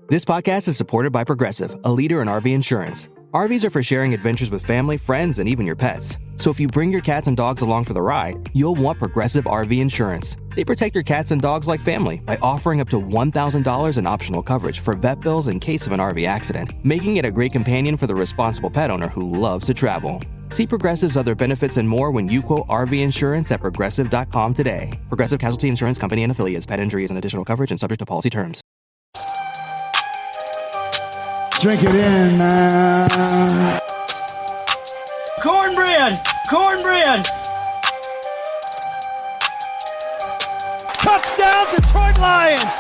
This podcast is supported by Progressive, a leader in RV insurance. RVs are for sharing adventures with family, friends, and even your pets. So if you bring your cats and dogs along for the ride, you'll want Progressive RV insurance. They protect your cats and dogs like family by offering up to $1,000 in optional coverage for vet bills in case of an RV accident, making it a great companion for the responsible pet owner who loves to travel. See Progressive's other benefits and more when you quote RV insurance at Progressive.com today. Progressive Casualty Insurance Company and Affiliates. Pet injuries and additional coverage and subject to policy terms. Drink it in, man. Cornbread! Cornbread! Touchdown, Detroit Lions!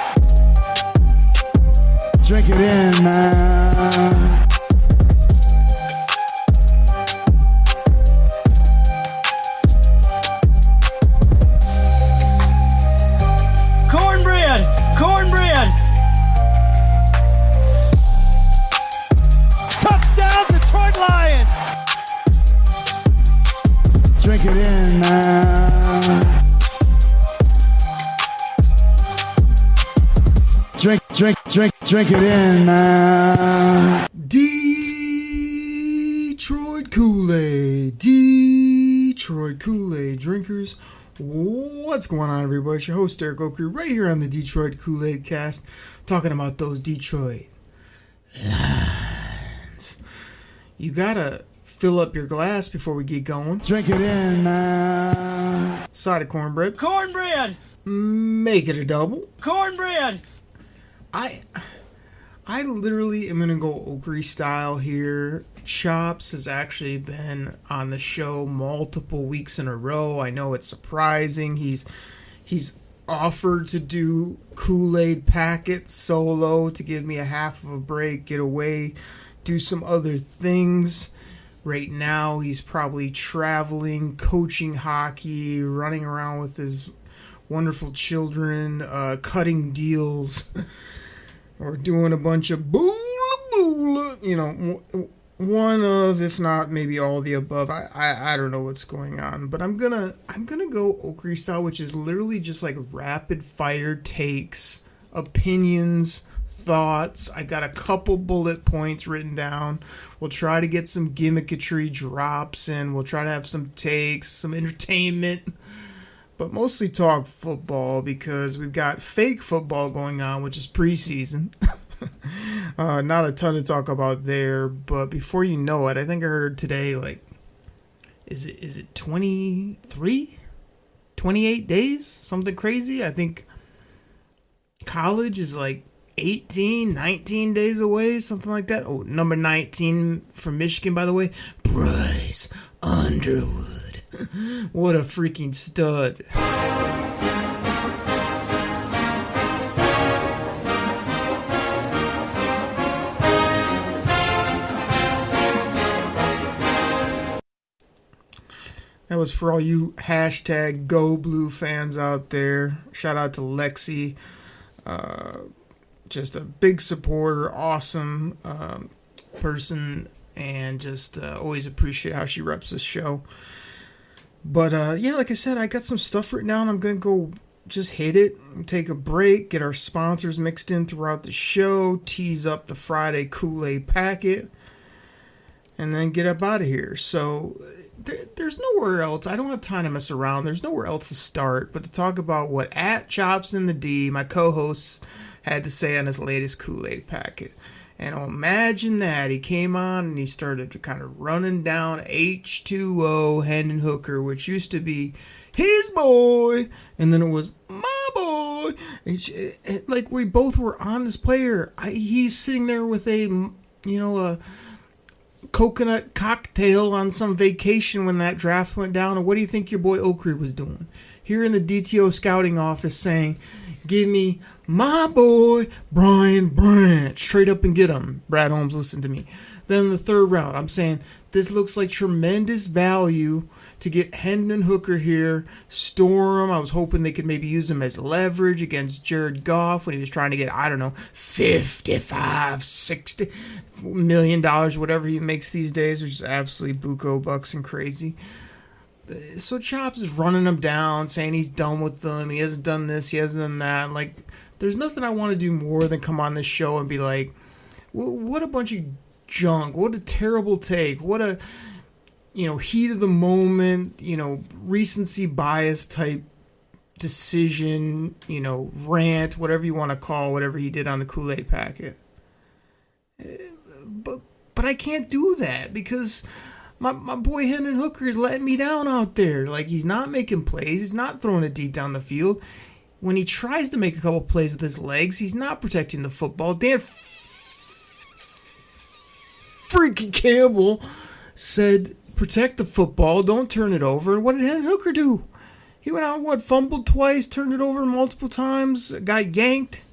Drink it in, man. Cornbread! Cornbread! Touchdown, Detroit Lions! Drink it in, man. Drink it in, man. Detroit Koolaid. Detroit Koolaid drinkers. What's going on, everybody? It's your host, Eric Oakley, right here on the Detroit Koolaid Cast, talking about those Detroit Lions. You gotta fill up your glass before we get going. Drink it in, man. Side of cornbread. Cornbread! Make it a double. Cornbread! I literally am gonna go Oakley style here. Chops has actually been on the show multiple weeks in a row. I know it's surprising. He's offered to do Koolaid packets solo to give me a half of a break, get away, do some other things. Right now, he's probably traveling, coaching hockey, running around with his wonderful children, cutting deals, or doing a bunch of boola, you know, one of, if not maybe all the above. I don't know what's going on, but I'm gonna go Oakley style, which is literally just like rapid fire takes, opinions, thoughts. I got a couple bullet points written down. We'll try to get some gimmickatry drops in. We'll try to have some takes, some entertainment, but mostly talk football because we've got fake football going on, which is preseason. Not a ton to talk about there, but before you know it, I think I heard today, like, is it 23? 28 days? Something crazy? I think college is like 18, 19 days away, something like that. Oh, number 19 from Michigan, by the way, Bryce Underwood. What a freaking stud. That was for all you hashtag Go Blue fans out there. Shout out to Lexi. Just a big supporter, awesome person, and just always appreciate how she reps this show. But yeah, like I said, I got some stuff written down. I'm going to go just hit it, take a break, get our sponsors mixed in throughout the show, tease up the Friday Kool-Aid packet, and then get up out of here. So there's nowhere else. I don't have time to mess around. There's nowhere else to start but to talk about what at Chops in the D, my co-host, had to say on his latest Kool-Aid packet. And imagine that. He came on and he started kind of running down H20 Hendon Hooker, which used to be his boy, and then it was my boy. Like, we both were on this player. He's sitting there with a coconut cocktail on some vacation when that draft went down. And what do you think your boy Oakley was doing? Here in the DTO scouting office saying, give me my boy Brian Branch. Straight up and get him. Brad Holmes, listen to me. Then in the third round, I'm saying this looks like tremendous value to get Hendon Hooker here, store him. I was hoping they could maybe use him as leverage against Jared Goff when he was trying to get, I don't know, $55, $60 million, whatever he makes these days, which is absolutely buco bucks and crazy. So Chops is running him down, saying he's done with them. He hasn't done this, he hasn't done that. Like, there's nothing I want to do more than come on this show and be like, what a bunch of junk. What a terrible take. What a, heat of the moment, recency bias type decision, rant, whatever you want to call whatever he did on the Kool-Aid packet. But I can't do that because my boy Hendon Hooker is letting me down out there. Like, he's not making plays. He's not throwing it deep down the field. When he tries to make a couple plays with his legs, he's not protecting the football. Dan freaking Campbell said, protect the football, don't turn it over. And what did Hendon Hooker do? He went out, fumbled twice, turned it over multiple times, got yanked.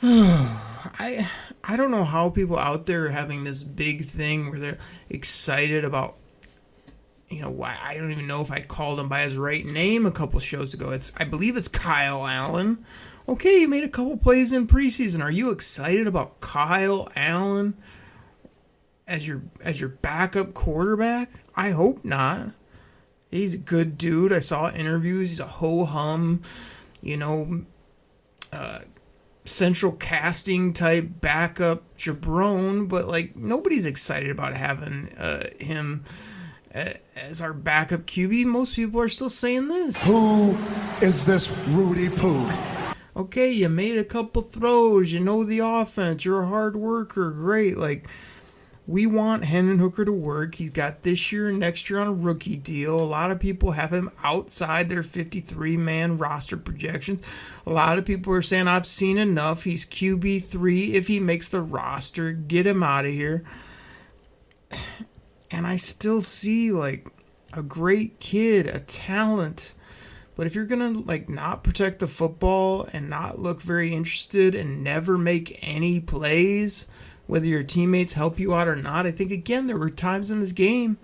I don't know how people out there are having this big thing where they're excited about, why I don't even know if I called him by his right name a couple shows ago. I believe it's Kyle Allen. Okay, he made a couple plays in preseason. Are you excited about Kyle Allen as your backup quarterback? I hope not. He's a good dude. I saw interviews. He's a ho-hum, central casting type backup jabron, but nobody's excited about having him as our backup QB. Most people are still saying this. Who is this Rudy Pook? Okay, you made a couple throws. You know the offense. You're a hard worker. Great. We want Hendon Hooker to work. He's got this year and next year on a rookie deal. A lot of people have him outside their 53-man roster projections. A lot of people are saying, I've seen enough. He's QB3 if he makes the roster. Get him out of here. And I still see, a great kid, a talent. But if you're going to, not protect the football and not look very interested and never make any plays, whether your teammates help you out or not, I think, again, there were times in this game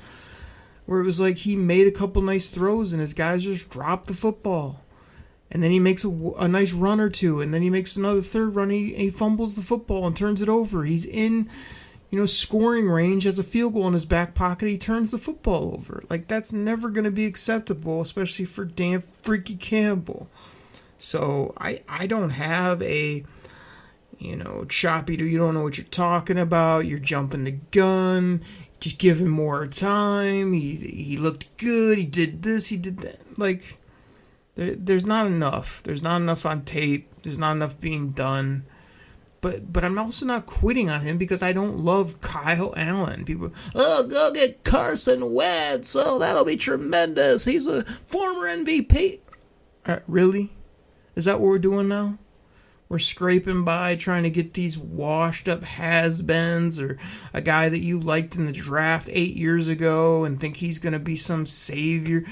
where it was he made a couple nice throws and his guys just dropped the football. And then he makes a nice run or two, and then he makes another third run. He fumbles the football and turns it over. He's in, scoring range, has a field goal in his back pocket. He turns the football over. That's never going to be acceptable, especially for Dan Freaky Campbell. So I don't have a... choppy, you don't know what you're talking about, you're jumping the gun, just give him more time, he looked good, he did this, he did that. There's not enough. There's not enough on tape. There's not enough being done. But I'm also not quitting on him because I don't love Kyle Allen. People, go get Carson Wentz, that'll be tremendous, he's a former MVP. Really? Is that what we're doing now? We're scraping by trying to get these washed up has-beens or a guy that you liked in the draft 8 years ago and think he's going to be some savior.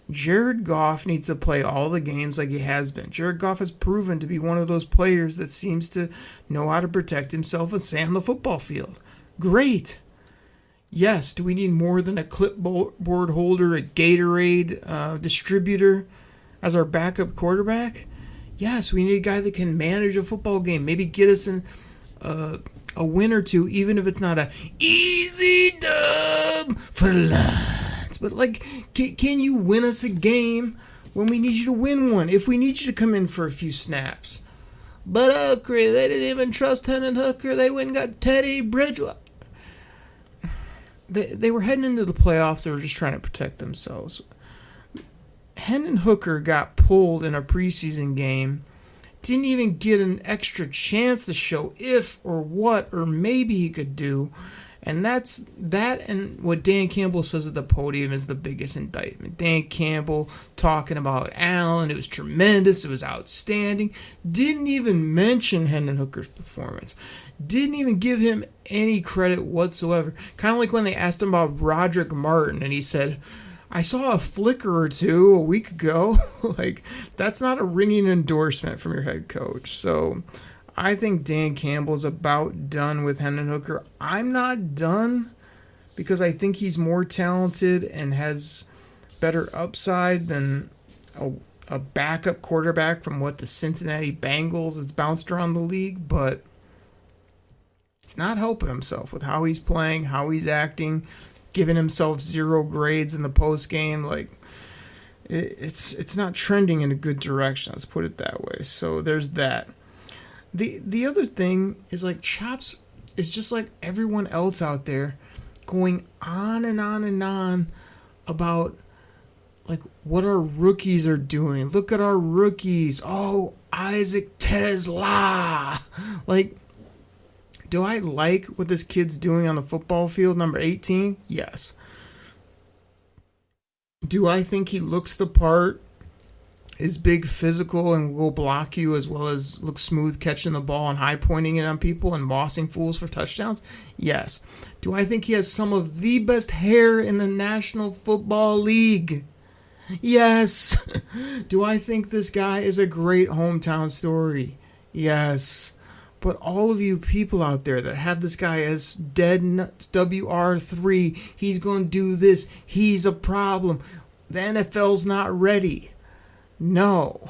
Jared Goff needs to play all the games like he has been. Jared Goff has proven to be one of those players that seems to know how to protect himself and stay on the football field. Great. Yes, do we need more than a clipboard holder, a Gatorade distributor as our backup quarterback? Yes, we need a guy that can manage a football game. Maybe get us in a win or two, even if it's not a easy dub for Lions. But can you win us a game when we need you to win one? If we need you to come in for a few snaps. But they didn't even trust Hendon Hooker. They went and got Teddy Bridgewater. They were heading into the playoffs. They were just trying to protect themselves. Hendon Hooker got pulled in a preseason game, didn't even get an extra chance to show if or what or maybe he could do, and that and what Dan Campbell says at the podium is the biggest indictment. Dan Campbell talking about Allen, it was tremendous, it was outstanding, didn't even mention Hendon Hooker's performance, didn't even give him any credit whatsoever. Kind of like when they asked him about Roderick Martin, and he said, I saw a flicker or two a week ago. That's not a ringing endorsement from your head coach. So I think Dan Campbell's about done with Hendon Hooker. I'm not done because I think he's more talented and has better upside than a backup quarterback from what the Cincinnati Bengals has bounced around the league, but he's not helping himself with how he's playing, how he's acting, giving himself 0 grades in the post game. it's not trending in a good direction. Let's put it that way. So there's that. The other thing is like Chops is just like everyone else out there, going on and on and on about like what our rookies are doing. Look at our rookies. Oh, Isaac TeSlaa. Like, do I like what this kid's doing on the football field, number 18? Yes. Do I think he looks the part, is big, physical, and will block you, as well as look smooth catching the ball and high pointing it on people and mossing fools for touchdowns? Yes. Do I think he has some of the best hair in the National Football League? Yes. Do I think this guy is a great hometown story? Yes. But all of you people out there that have this guy as dead nuts, WR3, he's going to do this, he's a problem, the NFL's not ready. No,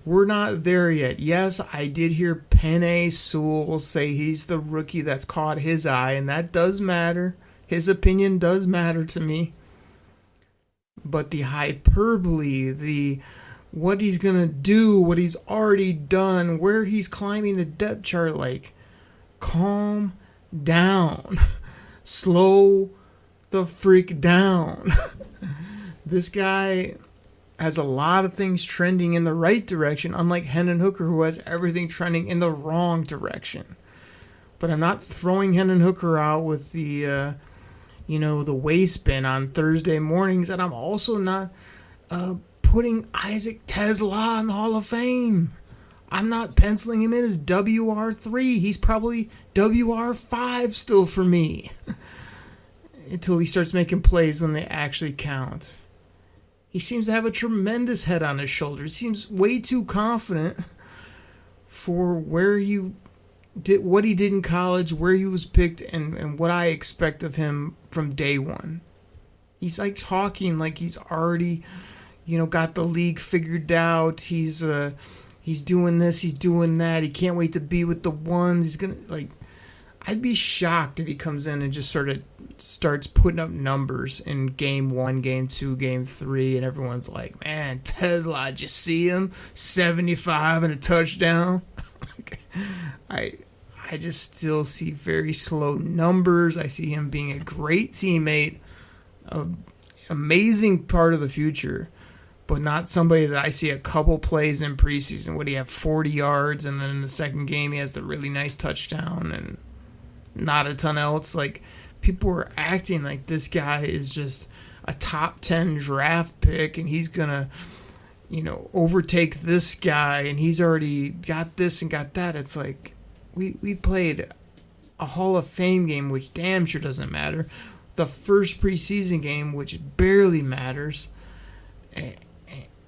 we're not there yet. Yes, I did hear Penei Sewell say he's the rookie that's caught his eye, and that does matter. His opinion does matter to me. But the hyperbole, the what he's going to do, what he's already done, where he's climbing the depth chart, like, calm down. Slow the freak down. This guy has a lot of things trending in the right direction, unlike Hendon Hooker, who has everything trending in the wrong direction. But I'm not throwing Hendon Hooker out with the, the waist bin on Thursday mornings, and I'm also not putting Isaac TeSlaa in the Hall of Fame. I'm not penciling him in as WR3. He's probably WR5 still for me. Until he starts making plays when they actually count. He seems to have a tremendous head on his shoulders. He seems way too confident for where he did, what he did in college, where he was picked, and what I expect of him from day one. He's like talking like he's already, got the league figured out. He's doing this, he's doing that. He can't wait to be with the ones. He's gonna I'd be shocked if he comes in and just sort of starts putting up numbers in game 1, game 2, game 3, and everyone's like, man, TeSlaa, did you see him? 75 and a touchdown. I just still see very slow numbers. I see him being a great teammate, an amazing part of the future, but not somebody that I see a couple plays in preseason. Would he have 40 yards, and then in the second game he has the really nice touchdown and not a ton else? Like, people were acting like this guy is just a top 10 draft pick and he's gonna, overtake this guy and he's already got this and got that. It's like we played a Hall of Fame game, which damn sure doesn't matter. The first preseason game, which barely matters.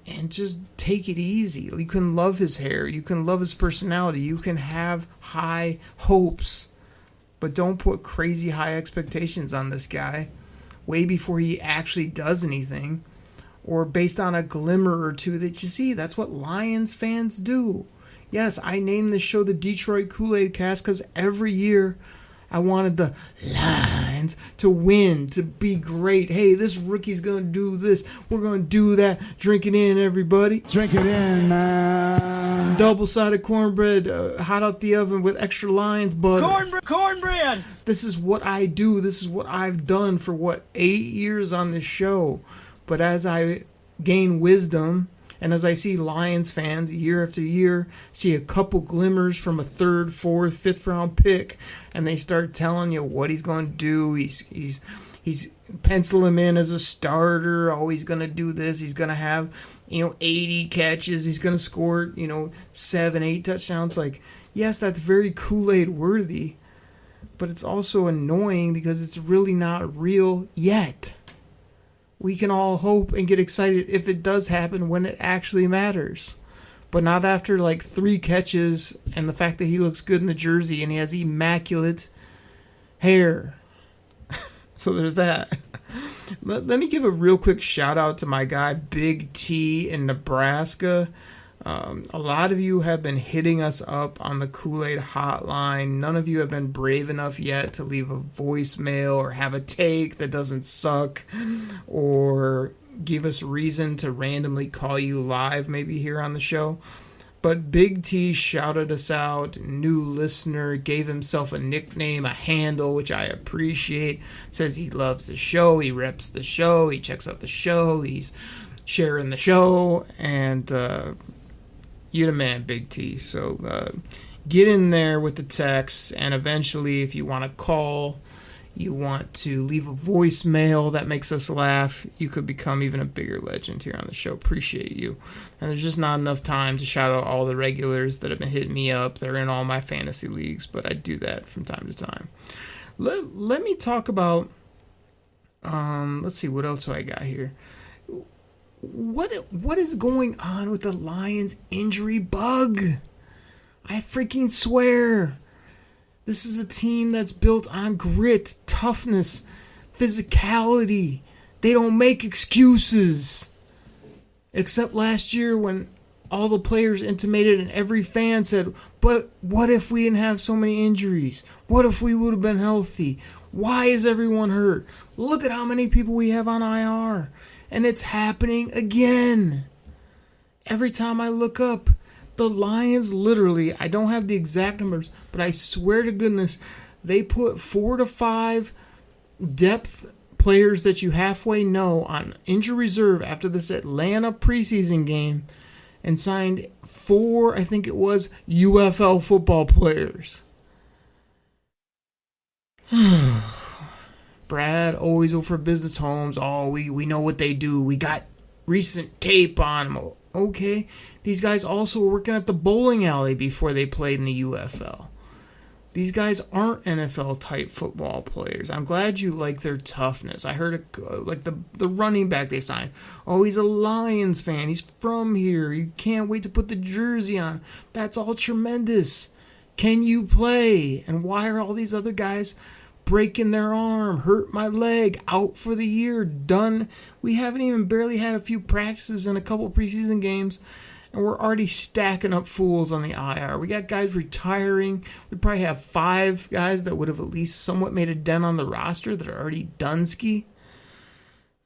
And just take it easy. You can love his hair. You can love his personality. You can have high hopes. But don't put crazy high expectations on this guy way before he actually does anything, or based on a glimmer or two that you see. That's what Lions fans do. Yes, I named this show the Detroit Koolaid Cast because every year I wanted the Lions to win, to be great. Hey, this rookie's going to do this. We're going to do that. Drink it in, everybody. Drink it in, man. Double-sided cornbread, hot out the oven with extra Lions butter. Cornbread! This is what I do. This is what I've done for, 8 years on this show. But as I gain wisdom, and as I see Lions fans year after year see a couple glimmers from a 3rd, 4th, 5th round pick, and they start telling you what he's going to do. He's pencil him in as a starter. Oh, he's going to do this. He's going to have 80 catches. He's going to score 7, 8 touchdowns. Like, yes, that's very Kool-Aid worthy, but it's also annoying because it's really not real yet. We can all hope and get excited if it does happen when it actually matters. But not after 3 catches and the fact that he looks good in the jersey and he has immaculate hair. So there's that. Let me give a real quick shout out to my guy Big T in Nebraska. A lot of you have been hitting us up on the Kool-Aid hotline. None of you have been brave enough yet to leave a voicemail or have a take that doesn't suck or give us reason to randomly call you live maybe here on the show. But Big T shouted us out, new listener, gave himself a nickname, a handle, which I appreciate. Says he loves the show, he reps the show, he checks out the show, he's sharing the show, and you the man, Big T. So get in there with the text, and eventually if you want to call, you want to leave a voicemail that makes us laugh, you could become even a bigger legend here on the show. Appreciate you. And there's just not enough time to shout out all the regulars that have been hitting me up. They're in all my fantasy leagues, but I do that from time to time. Let me talk about, let's see, what else do I got here? What is going on with the Lions injury bug? I freaking swear. This is a team that's built on grit, toughness, physicality. They don't make excuses. Except last year when all the players intimated and every fan said, but what if we didn't have so many injuries? What if we would have been healthy? Why is everyone hurt? Look at how many people we have on IR. And it's happening again. Every time I look up, the Lions literally, I don't have the exact numbers, but I swear to goodness, they put 4 to 5 depth players that you halfway know on injury reserve after this Atlanta preseason game and signed 4, I think it was, UFL football players. Brad always over business homes. Oh, we know what they do. We got recent tape on them. Okay, these guys also were working at the bowling alley before they played in the UFL. These guys aren't NFL-type football players. I'm glad you like their toughness. I heard like the running back they signed. Oh, he's a Lions fan. He's from here. You can't wait to put the jersey on. That's all tremendous. Can you play? And why are all these other guys breaking their arm, hurt my leg, out for the year, done? We haven't even barely had a few practices and a couple preseason games, and we're already stacking up fools on the IR. We got guys retiring. We probably have 5 guys that would have at least somewhat made a dent on the roster that are already done-ski.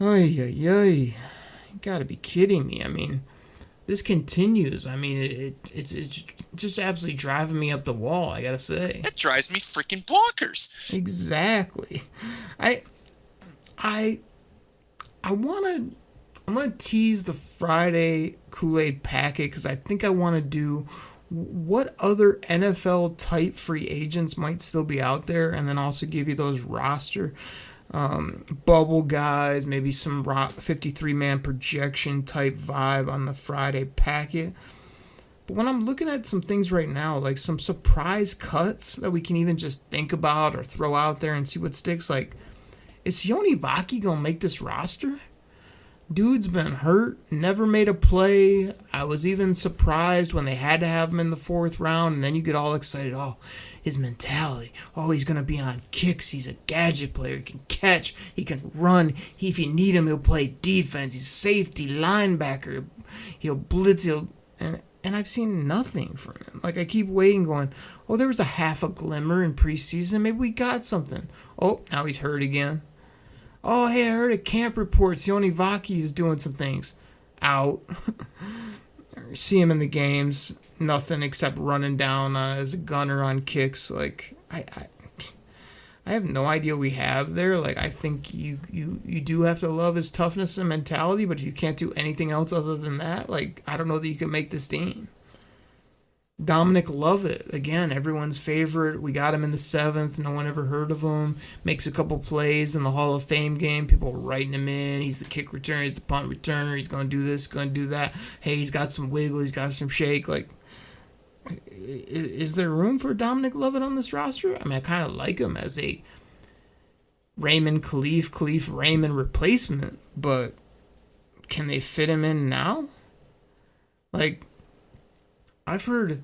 Ay, ay, ay. You gotta be kidding me. I mean, this continues. I mean, it's just absolutely driving me up the wall, I gotta say. That drives me freaking bonkers. Exactly. I want to tease the Friday Koolaid packet because I think I want to do what other NFL-type free agents might still be out there, and then also give you those roster bubble guys, maybe some 53-man projection type vibe on the Friday packet. But when I'm looking at some things right now, like some surprise cuts that we can even just think about or throw out there and see what sticks, like, is Sione Vaki going to make this roster? Dude's been hurt, never made a play. I was even surprised when they had to have him in the 4th round, and then you get all excited. Oh, his mentality. Oh, he's going to be on kicks. He's a gadget player. He can catch. He can run. If you need him, he'll play defense. He's safety, linebacker. He'll blitz. And I've seen nothing from him. Like, I keep waiting going, oh, there was a half a glimmer in preseason. Maybe we got something. Oh, now he's hurt again. Oh, hey, I heard a camp report. Sione Vaki is doing some things. Out. See him in the games. Nothing except running down as a gunner on kicks. Like, I have no idea what we have there. Like, I think you do have to love his toughness and mentality, but if you can't do anything else other than that, like, I don't know that you can make this team. Dominic Lovett, again, everyone's favorite. We got him in the 7th. No one ever heard of him. Makes a couple plays in the Hall of Fame game. People writing him in. He's the kick returner. He's the punt returner. He's going to do this, going to do that. Hey, he's got some wiggle. He's got some shake. Like, is there room for Dominic Lovett on this roster? I mean, I kind of like him as a Raymond Khalif Raymond replacement, but can they fit him in now? Like, I've heard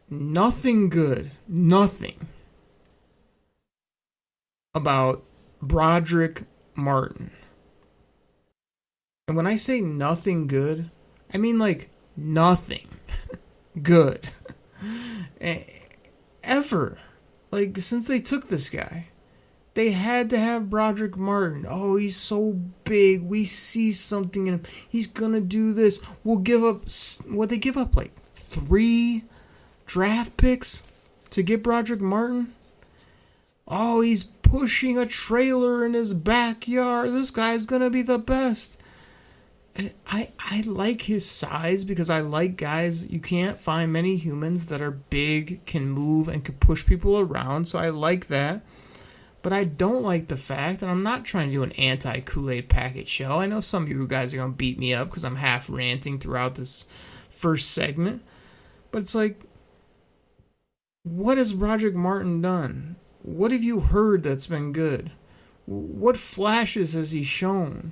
nothing good, nothing about Broderick Martin. And when I say nothing good, I mean like nothing good. Ever. Like, since they took this guy. They had to have Broderick Martin. Oh, he's so big. We see something in him. He's going to do this. We'll give up, what they give up, like 3 draft picks to get Broderick Martin? Oh, he's pushing a trailer in his backyard. This guy's going to be the best. I like his size because I like guys. You can't find many humans that are big, can move, and can push people around. So I like that. But I don't like the fact, and I'm not trying to do an anti-Kool-Aid packet show. I know some of you guys are going to beat me up because I'm half ranting throughout this first segment. But it's like, what has Broderick Martin done? What have you heard that's been good? What flashes has he shown?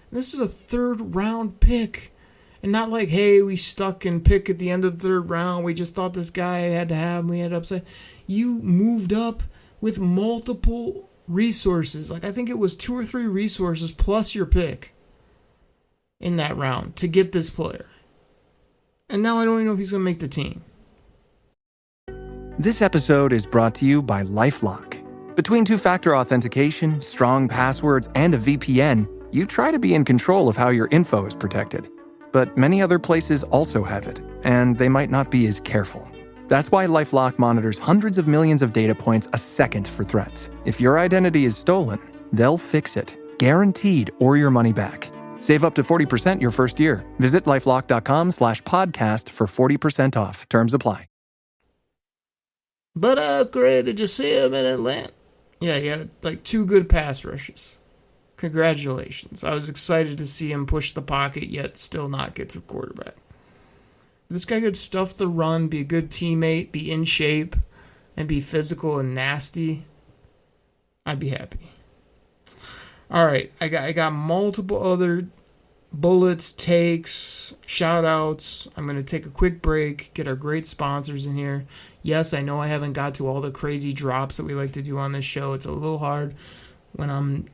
This is a 3rd round pick. And not like, hey, we stuck and pick at the end of the 3rd round. We just thought this guy had to have him. We had to upset. You moved up with multiple resources. Like, I think it was 2 or 3 resources plus your pick in that round to get this player. And now I don't even know if he's going to make the team. This episode is brought to you by LifeLock. Between two-factor authentication, strong passwords, and a VPN, you try to be in control of how your info is protected. But many other places also have it, and they might not be as careful. That's why LifeLock monitors hundreds of millions of data points a second for threats. If your identity is stolen, they'll fix it, guaranteed, or your money back. Save up to 40% your first year. Visit LifeLock.com/podcast for 40% off. Terms apply. But upgrade, did you see him in Atlanta? Yeah, he had like 2 good pass rushes. Congratulations. I was excited to see him push the pocket, yet still not get to the quarterback. This guy could stuff the run, be a good teammate, be in shape, and be physical and nasty. I'd be happy. All right, I got multiple other bullets, takes, shout-outs. I'm going to take a quick break, get our great sponsors in here. Yes, I know I haven't got to all the crazy drops that we like to do on this show. It's a little hard when I'm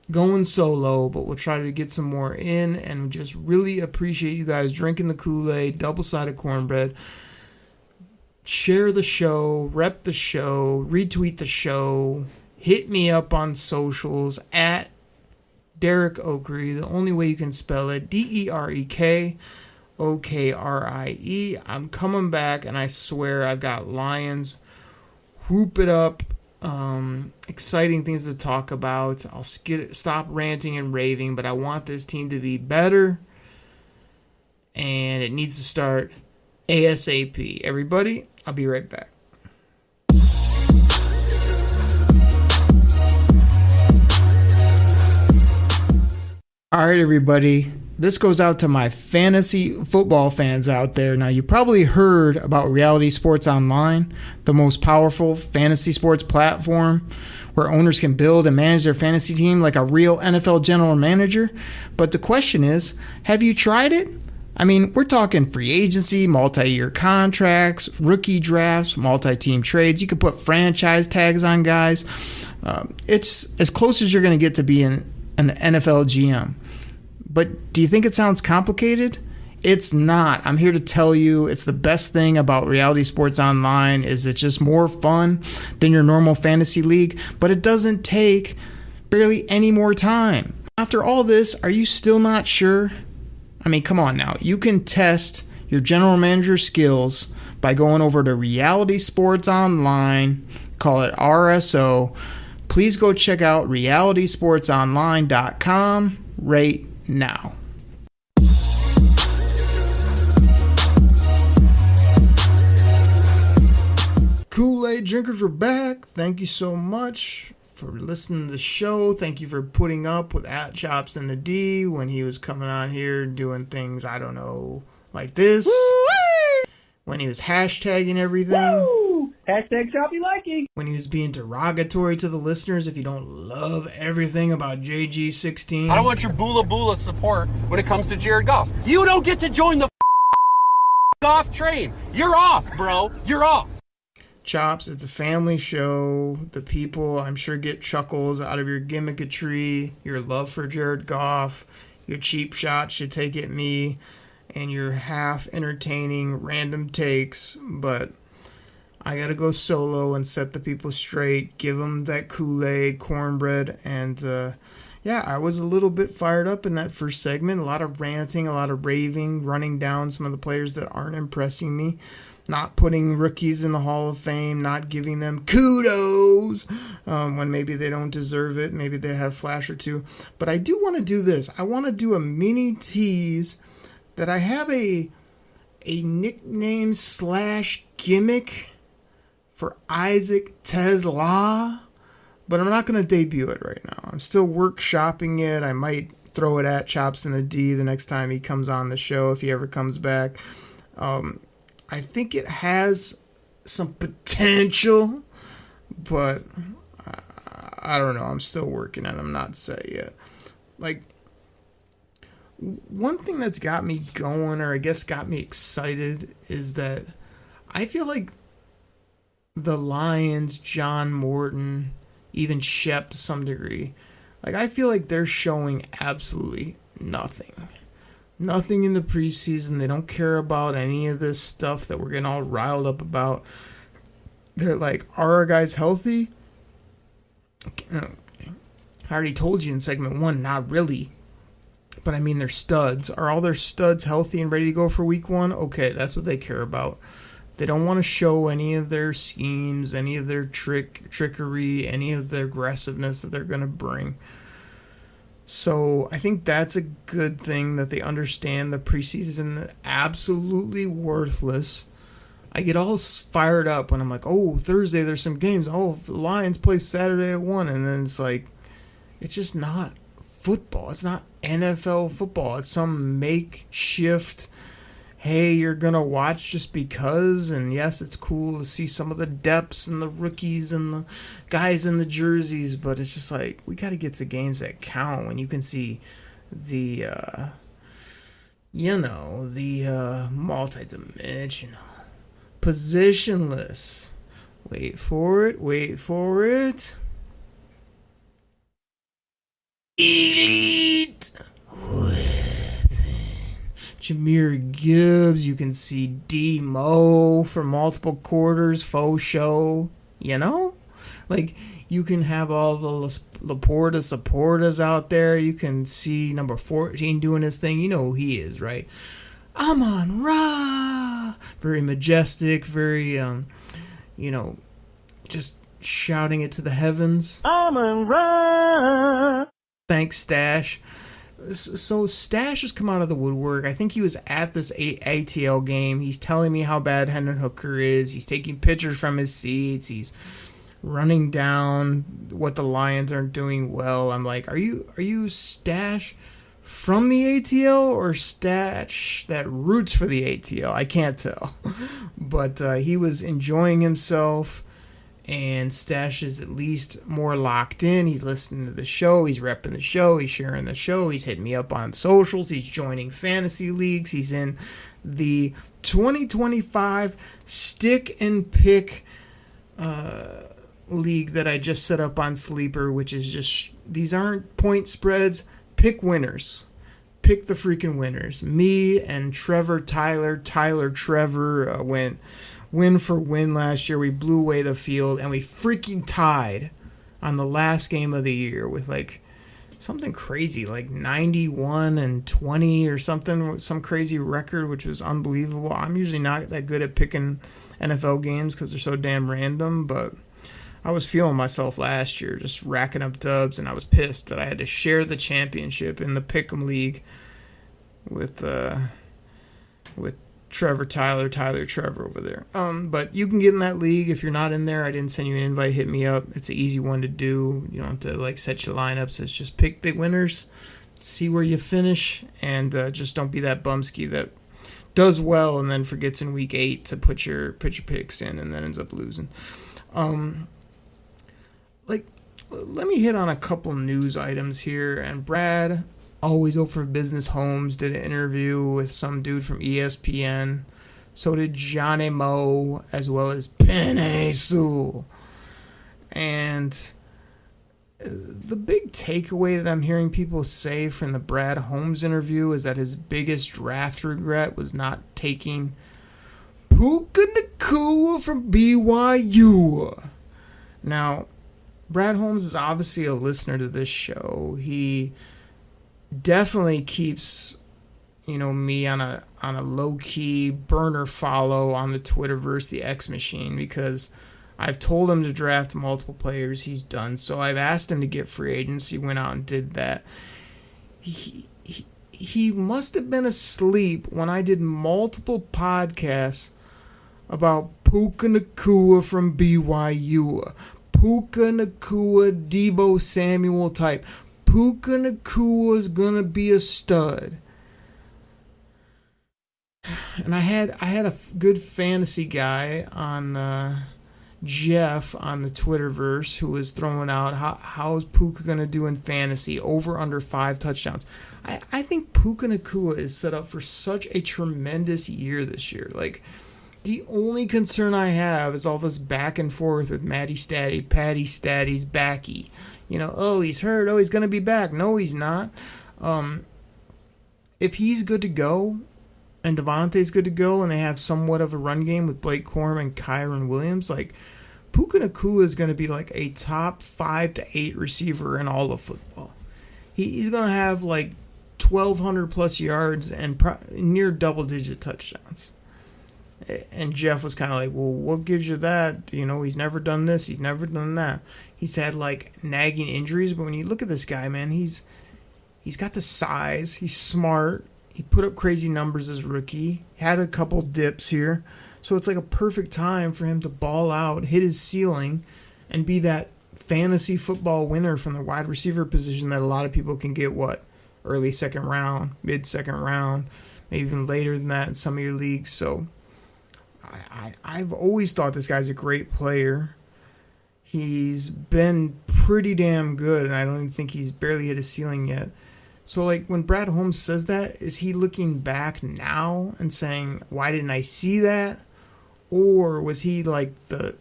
going solo, but we'll try to get some more in, and just really appreciate you guys drinking the Kool-Aid, double-sided cornbread. Share the show, rep the show, retweet the shoe, hit me up on socials at Derek Okrie, the only way you can spell it, DerekOkrie. I'm coming back, and I swear I've got Lions. Whoop it up. Exciting things to talk about. I'll stop ranting and raving, but I want this team to be better, and it needs to start ASAP. Everybody, I'll be right back. All right, everybody. This goes out to my fantasy football fans out there. Now, you probably heard about Reality Sports Online, the most powerful fantasy sports platform where owners can build and manage their fantasy team like a real NFL general manager. But the question is, have you tried it? I mean, we're talking free agency, multi-year contracts, rookie drafts, multi-team trades. You can put franchise tags on guys. It's as close as you're going to get to being an NFL GM. But do you think it sounds complicated? It's not. I'm here to tell you it's the best thing about Reality Sports Online is it's just more fun than your normal fantasy league, but it doesn't take barely any more time. After all this, are you still not sure? I mean, come on now. You can test your general manager skills by going over to Reality Sports Online, call it RSO. Please go check out realitysportsonline.com right now. Kool-Aid drinkers, we're back. Thank you so much for listening to the show. Thank you for putting up with at Chops and the D when he was coming on here doing things, I don't know, like this. Woo-wee! When he was hashtagging everything. Woo! Hashtag choppy liking. When he was being derogatory to the listeners if you don't love everything about JG16. I don't want your boola support when it comes to Jared Goff. You don't get to join the Goff train. You're off, bro. You're off. Chops, it's a family show. The people, I'm sure, get chuckles out of your gimmickatry, your love for Jared Goff, your cheap shots you take at me, and your half entertaining random takes. But I gotta go solo and set the people straight, give them that Kool-Aid, cornbread, and yeah, I was a little bit fired up in that first segment. A lot of ranting, a lot of raving, running down some of the players that aren't impressing me, not putting rookies in the Hall of Fame, not giving them kudos when maybe they don't deserve it. Maybe they had a flash or two. But I do want to do this. I want to do a mini tease that I have a nickname / gimmick for Isaac TeSlaa, but I'm not going to debut it right now. I'm still workshopping it. I might throw it at Chops in the D the next time he comes on the show, if he ever comes back. I think it has some potential, but I don't know. I'm still working on it. I'm not set yet. Like, one thing that's got me going, or I guess got me excited, is that I feel like the Lions, John Morton, even Shep to some degree, like, I feel like they're showing absolutely nothing. Nothing in the preseason. They don't care about any of this stuff that we're getting all riled up about. They're like, are our guys healthy? I already told you in segment 1, not really. But I mean, they're studs. Are all their studs healthy and ready to go for week 1? Okay, that's what they care about. They don't want to show any of their schemes, any of their trickery, any of their aggressiveness that they're going to bring. So I think that's a good thing, that they understand the preseason is absolutely worthless. I get all fired up when I'm like, oh, Thursday there's some games. Oh, the Lions play Saturday at 1. And then it's like, it's just not football. It's not NFL football. It's some makeshift, hey, you're going to watch just because. And yes, it's cool to see some of the depths and the rookies and the guys in the jerseys. But it's just like, we got to get to games that count when you can see the, multi-dimensional, positionless. Wait for it. Elite weapon. Jahmyr Gibbs. You can see D-Mo for multiple quarters. Faux show. You know? Like, you can have all the Laporta supporters out there. You can see number 14 doing his thing. You know who he is, right? Amon-Ra. Very majestic. Very, just shouting it to the heavens. Amon-Ra. Thanks, Stash. So Stash has come out of the woodwork. I think he was at this ATL game. He's telling me how bad Hendon Hooker is. He's taking pictures from his seats. He's running down what the Lions aren't doing well. I'm like, are you Stash from the ATL or Stash that roots for the ATL? I can't tell. But he was enjoying himself. And Stash is at least more locked in. He's listening to the show. He's repping the show. He's sharing the show. He's hitting me up on socials. He's joining fantasy leagues. He's in the 2025 Stick and Pick league that I just set up on Sleeper, which is just, these aren't point spreads. Pick winners. Pick the freaking winners. Me and Trevor Trevor went win for win last year. We blew away the field, and we freaking tied on the last game of the year with like something crazy, like 91-20 or something, some crazy record, which was unbelievable. I'm usually not that good at picking NFL games because they're so damn random, but I was feeling myself last year, just racking up dubs, and I was pissed that I had to share the championship in the Pick'em League with Trevor Trevor over there. But you can get in that league. If you're not in there, I didn't send you an invite, hit me up. It's an easy one to do. You don't have to like set your lineups. It's just pick the winners, see where you finish, and just don't be that bumski that does well and then forgets in week 8 to put your picks in and then ends up losing. Let me hit on a couple news items here. And Brad, always Open for Business Homes, did an interview with some dude from ESPN. So did Johnny Moe, as well as Penny Sewell. And the big takeaway that I'm hearing people say from the Brad Holmes interview is that his biggest draft regret was not taking Puka Nacua from BYU. Now, Brad Holmes is obviously a listener to this show. He definitely keeps, me on a low-key burner follow on the Twitterverse, the X Machine, because I've told him to draft multiple players. He's done so. I've asked him to get free agents. He went out and did that. He must have been asleep when I did multiple podcasts about Puka Nacua from BYU. Puka Nacua, Debo Samuel type. Puka Nacua is gonna be a stud. And I had a good fantasy guy on Jeff on the Twitterverse who was throwing out how is Puka gonna do in fantasy, over under 5 touchdowns. I think Puka Nacua is set up for such a tremendous year this year. Like, the only concern I have is all this back and forth with Matty Statty, Patty Statty's backy. Oh, he's hurt. Oh, he's going to be back. No, he's not. If he's good to go and Devontae's good to go and they have somewhat of a run game with Blake Corum and Kyron Williams, like, Puka Nacua is going to be like a top 5 to 8 receiver in all of football. He's going to have like 1,200 plus yards and near double-digit touchdowns. And Jeff was kind of like, well, what gives you that? He's never done this. He's never done that. He's had, like, nagging injuries. But when you look at this guy, man, he's got the size. He's smart. He put up crazy numbers as rookie. Had a couple dips here. So it's like a perfect time for him to ball out, hit his ceiling, and be that fantasy football winner from the wide receiver position that a lot of people can get, early second round, mid-second round, maybe even later than that in some of your leagues. So I've always thought this guy's a great player. He's been pretty damn good, and I don't even think he's barely hit his ceiling yet. So, like, when Brad Holmes says that, is he looking back now and saying, why didn't I see that? Or was he like the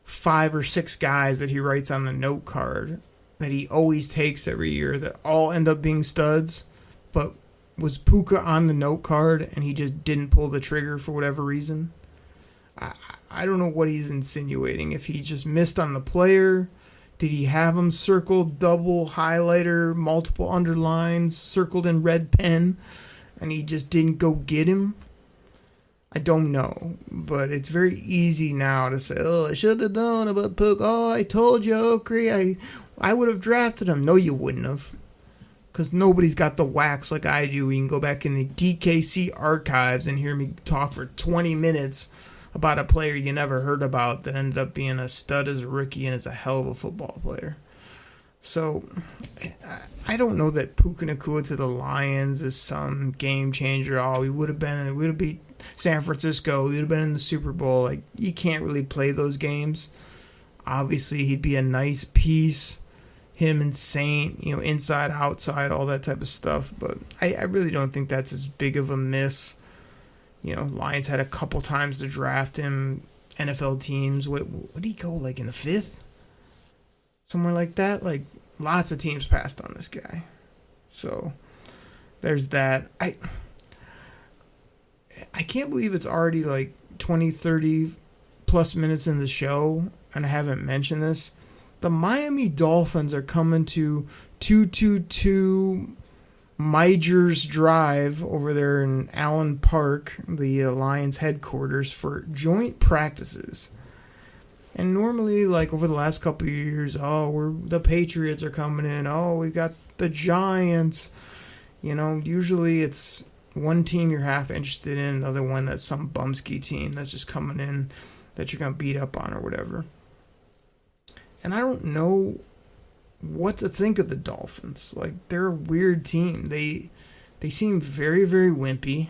5 or 6 guys that he writes on the note card that he always takes every year that all end up being studs, but was Puka on the note card and he just didn't pull the trigger for whatever reason? I don't know what he's insinuating. If he just missed on the player, did he have him circled, double highlighter, multiple underlines, circled in red pen, and he just didn't go get him? I don't know, but it's very easy now to say, oh, I should have known about Puka. Oh, I told you, Okri, I would have drafted him. No, you wouldn't have, because nobody's got the wax like I do. You can go back in the DKC archives and hear me talk for 20 minutes about a player you never heard about that ended up being a stud as a rookie and is a hell of a football player. So I don't know that Puka Nacua to the Lions is some game changer. Oh, we would have beat San Francisco. We would have been in the Super Bowl. Like, you can't really play those games. Obviously, he'd be a nice piece. Him and Saint, inside, outside, all that type of stuff. But I really don't think that's as big of a miss. Lions had a couple times to draft him. NFL teams, what did he go, like, in the 5th? Somewhere like that. Like, lots of teams passed on this guy. So, there's that. I can't believe it's already, like, 20, 30 plus minutes in the show, and I haven't mentioned this. The Miami Dolphins are coming to 222 Migers Drive over there in Allen Park, the Lions headquarters, for joint practices. And normally, like, over the last couple of years, the Patriots are coming in. Oh, we've got the Giants. Usually it's one team you're half interested in, another one that's some bumsky team that's just coming in that you're going to beat up on or whatever. And I don't know what to think of the Dolphins. Like, they're a weird team. They seem very, very wimpy.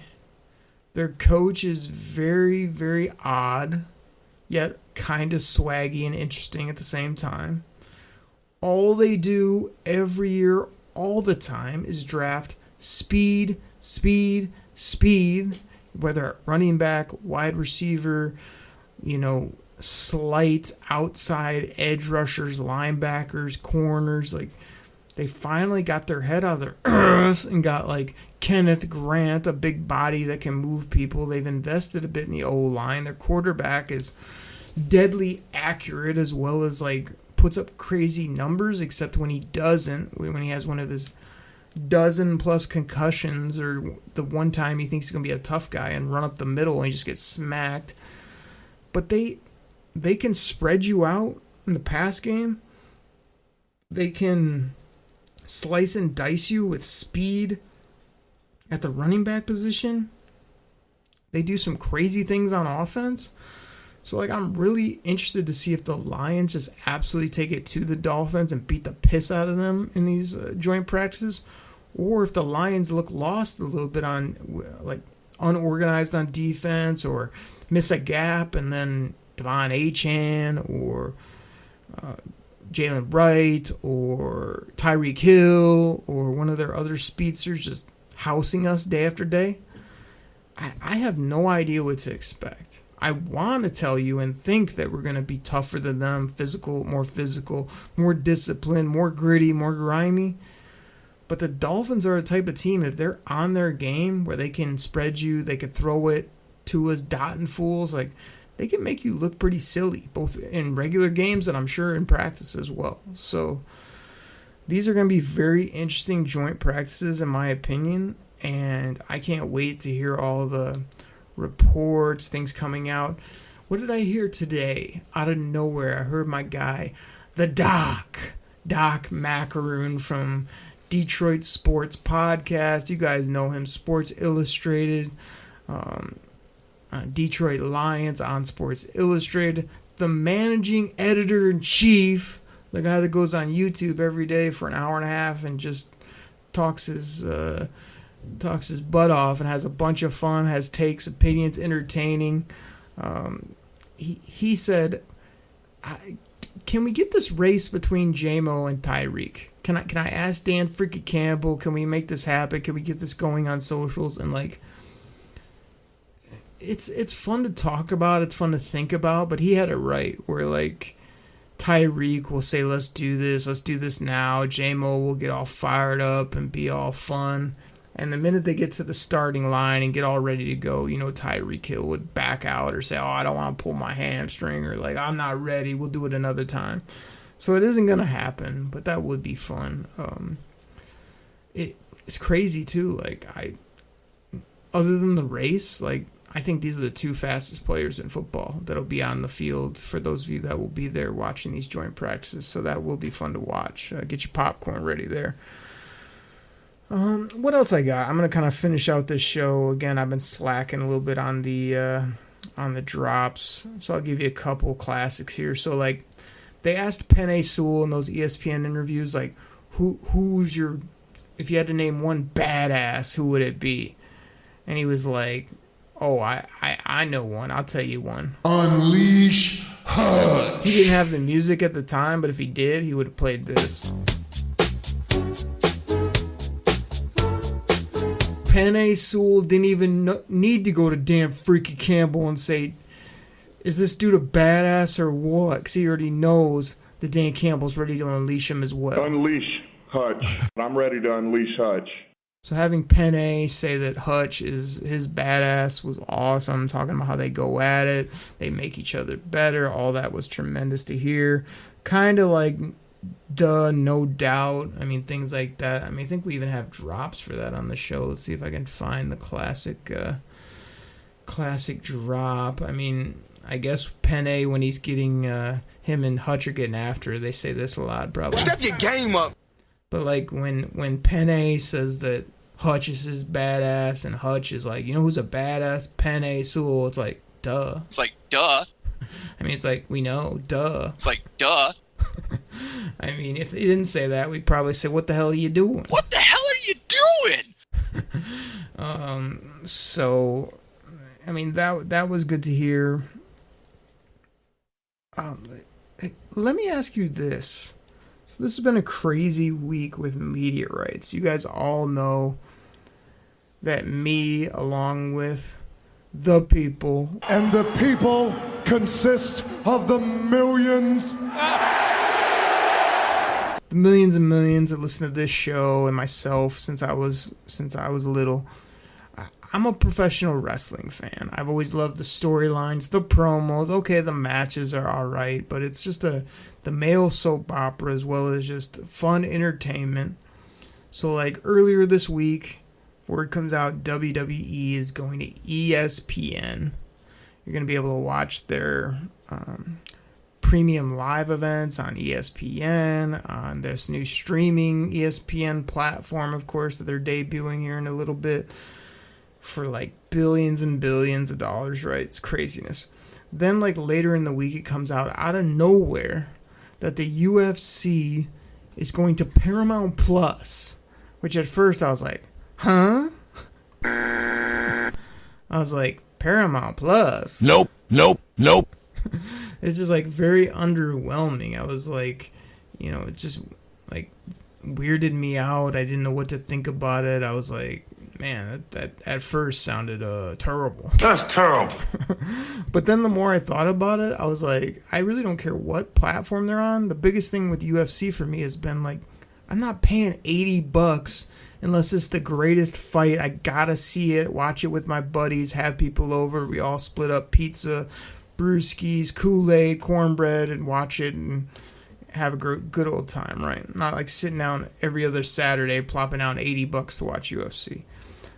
Their coach is very, very odd, yet kind of swaggy and interesting at the same time. All they do every year, all the time, is draft speed, whether at running back, wide receiver, slight outside edge rushers, linebackers, corners. Like, they finally got their head out of their earth and got, like, Kenneth Grant, a big body that can move people. They've invested a bit in the O-line. Their quarterback is deadly accurate, as well as like puts up crazy numbers, except when he doesn't, when he has one of his dozen plus concussions, or the one time he thinks he's going to be a tough guy and run up the middle and he just gets smacked. But they can spread you out in the pass game. They can slice and dice you with speed at the running back position. They do some crazy things on offense. So, like, I'm really interested to see if the Lions just absolutely take it to the Dolphins and beat the piss out of them in these joint practices, or if the Lions look lost a little bit on, like, unorganized on defense, or miss a gap, and then Devon Achane or Jalen Wright or Tyreek Hill or one of their other speedsters just housing us day after day. I have no idea what to expect. I want to tell you and think that we're going to be tougher than them, physical, more disciplined, more gritty, more grimy. But the Dolphins are a type of team, if they're on their game where they can spread you, they could throw it to us dotting fools, like they can make you look pretty silly, both in regular games and I'm sure in practice as well. So these are going to be very interesting joint practices in my opinion, and I can't wait to hear all the reports, things coming out. What did I hear today? Out of nowhere, I heard my guy, the Doc Macaroon from Detroit Sports Podcast. You guys know him, Sports Illustrated, Detroit Lions on Sports Illustrated, the managing editor-in-chief, the guy that goes on YouTube every day for an hour and a half and just talks his butt off and has a bunch of fun, has takes, opinions, entertaining. He said, can we get this race between J-Mo and Tyreek? Can I ask Dan freaking Campbell, can we make this happen? Can we get this going on socials? And like, it's fun to talk about, it's fun to think about, but he had it right, where like Tyreek will say, let's do this now. J-Mo will get all fired up and be all fun. And the minute they get to the starting line and get all ready to go, you know, Tyreek Hill would back out or say, oh, I don't want to pull my hamstring, or like, I'm not ready, we'll do it another time. So it isn't going to happen, but that would be fun. It's crazy too. Like, other than the race, like, I think these are the two fastest players in football that'll be on the field for those of you that will be there watching these joint practices. So that will be fun to watch. Get your popcorn ready there. What else I got? I'm going to kind of finish out this show. Again, I've been slacking a little bit on the drops. So I'll give you a couple classics here. So, like, they asked Penei Sewell in those ESPN interviews, like, who's your, if you had to name one badass, who would it be? And he was like, oh, I know one. I'll tell you one. Unleash Hutch. He didn't have the music at the time, but if he did, he would have played this. Penei Sewell didn't even need to go to Dan freaking Campbell and say, is this dude a badass or what? Because he already knows that Dan Campbell's ready to unleash him as well. Unleash Hutch. I'm ready to unleash Hutch. So having Penei say that Hutch is his badass was awesome, talking about how they go at it, they make each other better, all that was tremendous to hear. Kind of like, duh, no doubt. I mean, things like that. I mean, I think we even have drops for that on the show. Let's see if I can find the classic drop. I mean, I guess Penei, when he's getting, him and Hutch are getting after, they say this a lot, probably. Step your game up. But like when Penei says that Hutch is his badass, and Hutch is like, you know who's a badass? Penei Sewell. It's like, duh. It's like, duh. I mean, it's like, we know, duh. It's like, duh. I mean, if they didn't say that, we'd probably say, what the hell are you doing? What the hell are you doing? So, I mean, that was good to hear. Let me ask you this. So this has been a crazy week with media rights. You guys all know that me, along with the people, and the people consist of the millions. the millions and millions that listen to this show and myself since I was little. I'm a professional wrestling fan. I've always loved the storylines, the promos. Okay, the matches are all right, but it's just the male soap opera as well as just fun entertainment. So like earlier this week, word comes out WWE is going to ESPN. You're going to be able to watch their premium live events on ESPN, on this new streaming ESPN platform, of course, that they're debuting here in a little bit for like billions and billions of dollars, right? It's craziness. Then like later in the week, it comes out of nowhere that the UFC is going to Paramount Plus, which at first I was like, huh? I was like, Paramount Plus? Nope. It's just like very underwhelming. I was like, it just like weirded me out. I didn't know what to think about it. I was like, man, that at first sounded terrible. That's terrible. But then the more I thought about it, I was like, I really don't care what platform they're on. The biggest thing with UFC for me has been like, I'm not paying $80 unless it's the greatest fight. I gotta see it, watch it with my buddies, have people over. We all split up pizza, brewskis, Kool-Aid, cornbread, and watch it and have a good old time, right? Not like sitting down every other Saturday, plopping down $80 to watch UFC.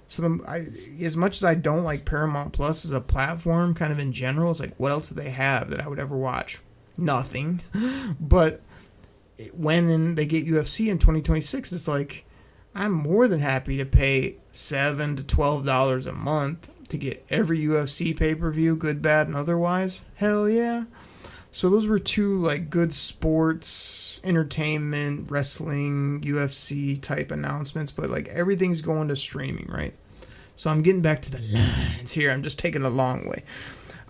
So as much as I don't like Paramount Plus as a platform, kind of in general, it's like, what else do they have that I would ever watch? Nothing. But when they get UFC in 2026, it's like, I'm more than happy to pay $7 to $12 a month to get every UFC pay-per-view, good, bad, and otherwise. Hell yeah. So those were two like good sports, entertainment, wrestling, UFC type announcements, but like everything's going to streaming, right? So I'm getting back to the lines here. I'm just taking the long way.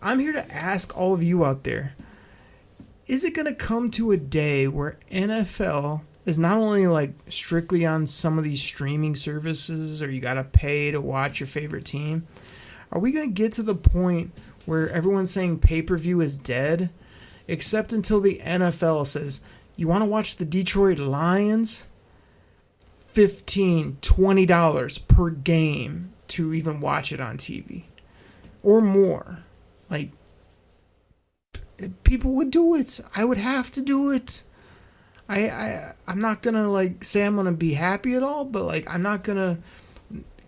I'm here to ask all of you out there, is it going to come to a day where NFL is not only like strictly on some of these streaming services or you got to pay to watch your favorite team? Are we going to get to the point where everyone's saying pay-per-view is dead? Except until the NFL says, you want to watch the Detroit Lions? $15, $20 per game to even watch it on TV. Or more. Like, people would do it. I would have to do it. I'm not going to like say I'm going to be happy at all, but like I'm not going to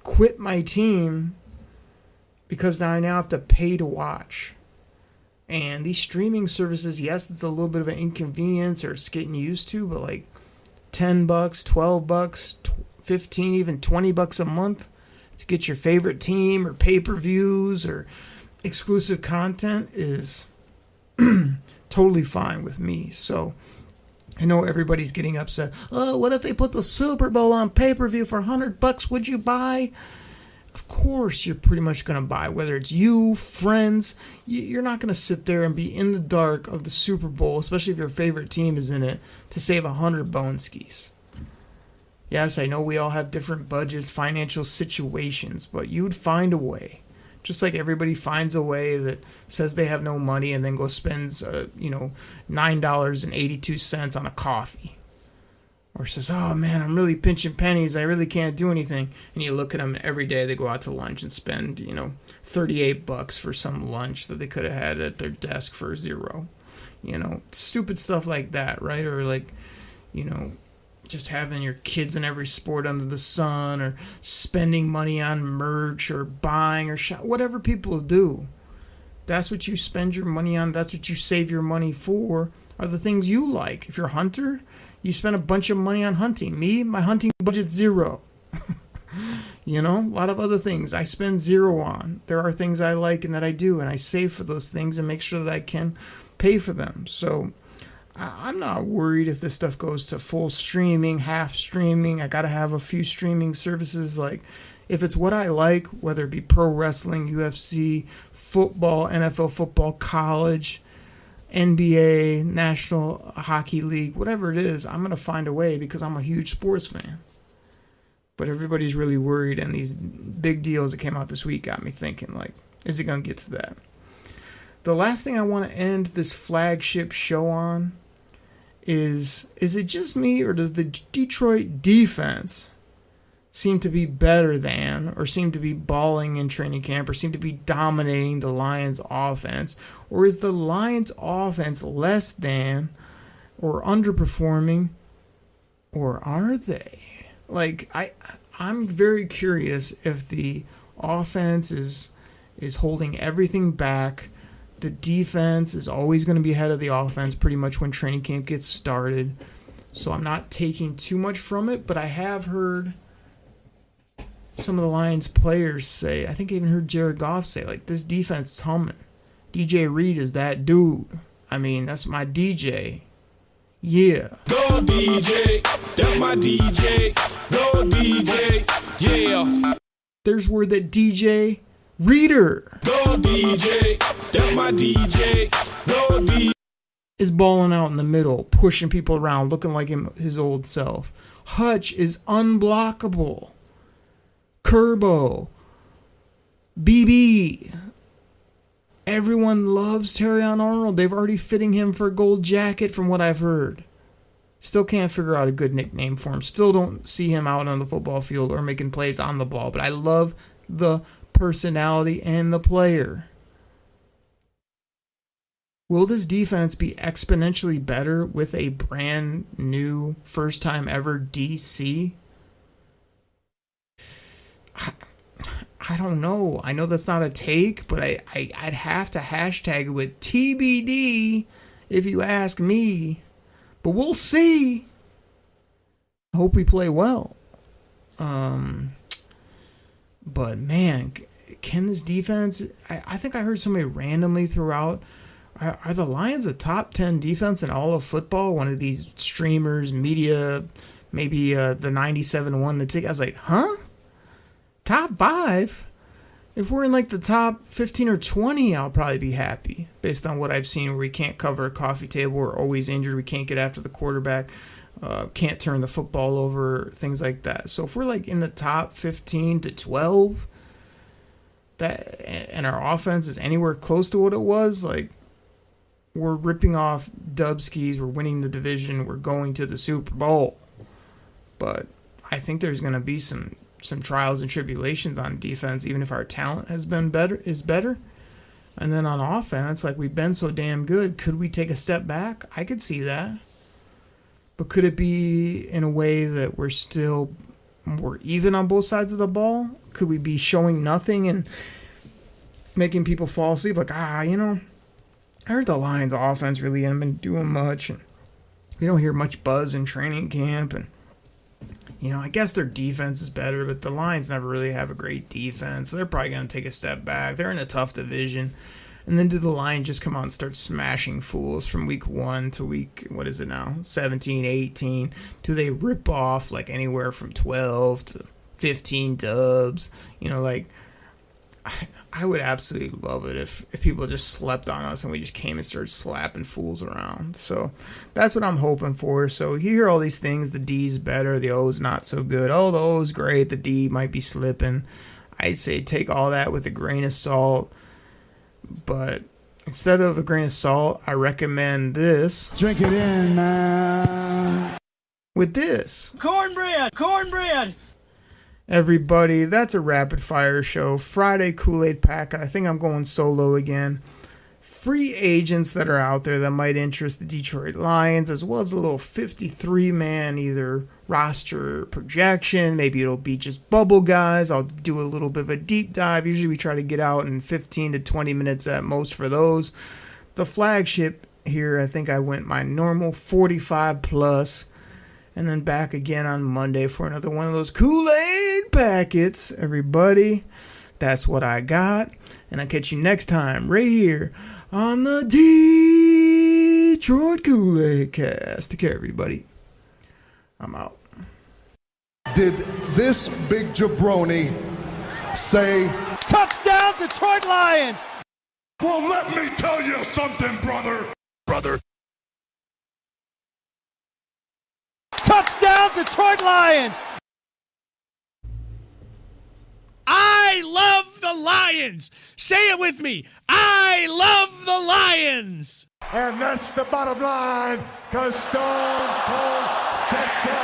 quit my team because I now have to pay to watch. And these streaming services, yes, it's a little bit of an inconvenience or it's getting used to, but like $10, $12, 15, even $20 a month to get your favorite team or pay-per-views or exclusive content is totally fine with me. So I know everybody's getting upset. Oh, what if they put the Super Bowl on pay-per-view for $100? Would you buy? Of course you're pretty much going to buy, whether it's you, friends. You're not going to sit there and be in the dark of the Super Bowl, especially if your favorite team is in it, to save 100 bone skis. Yes, I know we all have different budgets, financial situations, but you'd find a way. Just like everybody finds a way that says they have no money and then goes spends, $9.82 on a coffee. Or says, oh man, I'm really pinching pennies. I really can't do anything. And you look at them every day. They go out to lunch and spend, $38 for some lunch that they could have had at their desk for $0. Stupid stuff like that, right? Or like, just having your kids in every sport under the sun, or spending money on merch, or buying, or whatever people do. That's what you spend your money on. That's what you save your money for. Are the things you like. If you're a hunter, you spend a bunch of money on hunting. Me, my hunting budget's $0. A lot of other things I spend $0 on. There are things I like and that I do, and I save for those things and make sure that I can pay for them. So I'm not worried if this stuff goes to full streaming, half streaming. I got to have a few streaming services. Like, if it's what I like, whether it be pro wrestling, UFC, football, NFL football, college, NBA, National Hockey League, whatever it is, I'm going to find a way because I'm a huge sports fan. But everybody's really worried, and these big deals that came out this week got me thinking, like, is it going to get to that? The last thing I want to end this flagship show on is it just me, or does the Detroit defense seem to be better than, or seem to be balling in training camp, or seem to be dominating the Lions offense? Or is the Lions offense less than or underperforming, or are they? Like, I'm very curious if the offense is holding everything back. The defense is always going to be ahead of the offense pretty much when training camp gets started. So I'm not taking too much from it, but I have heard some of the Lions players say, I think I even heard Jared Goff say, like, this defense is humming. DJ Reed is that dude. I mean, that's my DJ. Yeah. Go DJ, that's my DJ. Go DJ, yeah. There's word that DJ Reader. Go DJ, that's my DJ. Go DJ. Is balling out in the middle, pushing people around, looking like his old self. Hutch is unblockable. Kerbo, BB. Everyone loves Terrion Arnold. They've already fitting him for a gold jacket from what I've heard. Still can't figure out a good nickname for him. Still don't see him out on the football field or making plays on the ball. But I love the personality and the player. Will this defense be exponentially better with a brand new first time ever DC? I don't know. I know that's not a take, but I'd have to hashtag it with TBD if you ask me. But we'll see. I hope we play well. But man, can this defense... I think I heard somebody randomly throw out, are the Lions a top 10 defense in all of football? One of these streamers, media, maybe the 97 one that take. I was like, huh? Top 5? If we're in like the top 15 or 20, I'll probably be happy. Based on what I've seen, where we can't cover a coffee table, we're always injured, we can't get after the quarterback, can't turn the football over, things like that. So if we're like in the top 15 to 12, that, and our offense is anywhere close to what it was, like, we're ripping off Dubskis, we're winning the division, we're going to the Super Bowl. But I think there's going to be some trials and tribulations on defense, even if our talent is better. And then on offense, like, we've been so damn good, could we take a step back? I could see that. But could it be in a way that we're even on both sides of the ball? Could we be showing nothing and making people fall asleep? Like, I heard the Lions offense really hasn't been doing much, and we don't hear much buzz in training camp, and I guess their defense is better, but the Lions never really have a great defense, so they're probably going to take a step back. They're in a tough division. And then do the Lions just come out and start smashing fools from week 1 to week, 17, 18? Do they rip off like anywhere from 12 to 15 dubs? I would absolutely love it if people just slept on us and we just came and started slapping fools around. So that's what I'm hoping for. So you hear all these things, the D's better, the O's not so good. Oh, the O's great, the D might be slipping. I'd say take all that with a grain of salt. But instead of a grain of salt, I recommend this. Drink it in, man. With this. Cornbread. Everybody, that's a rapid fire show. Friday Kool-Aid Packet. I think I'm going solo again. Free agents that are out there that might interest the Detroit Lions, as well as a little 53-man either roster projection. Maybe it'll be just bubble guys. I'll do a little bit of a deep dive. Usually we try to get out in 15 to 20 minutes at most for those. The flagship here, I think I went my normal 45 plus. And then back again on Monday for another one of those Kool-Aid packets. Everybody, that's what I got. And I'll catch you next time right here on the Detroit Koolaid Cast. Take care, everybody. I'm out. Did this big jabroni say, Touchdown, Detroit Lions! well, let me tell you something, brother. Touchdown, Detroit Lions! I love the Lions. Say it with me. I love the Lions. And that's the bottom line, because Stone Cold said so.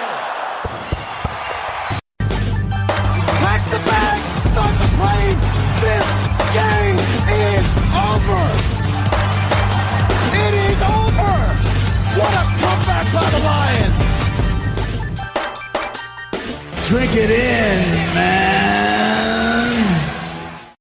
Pack the bag, start the plane. This game is over. It is over. What a comeback by the Lions. Drink it in, man.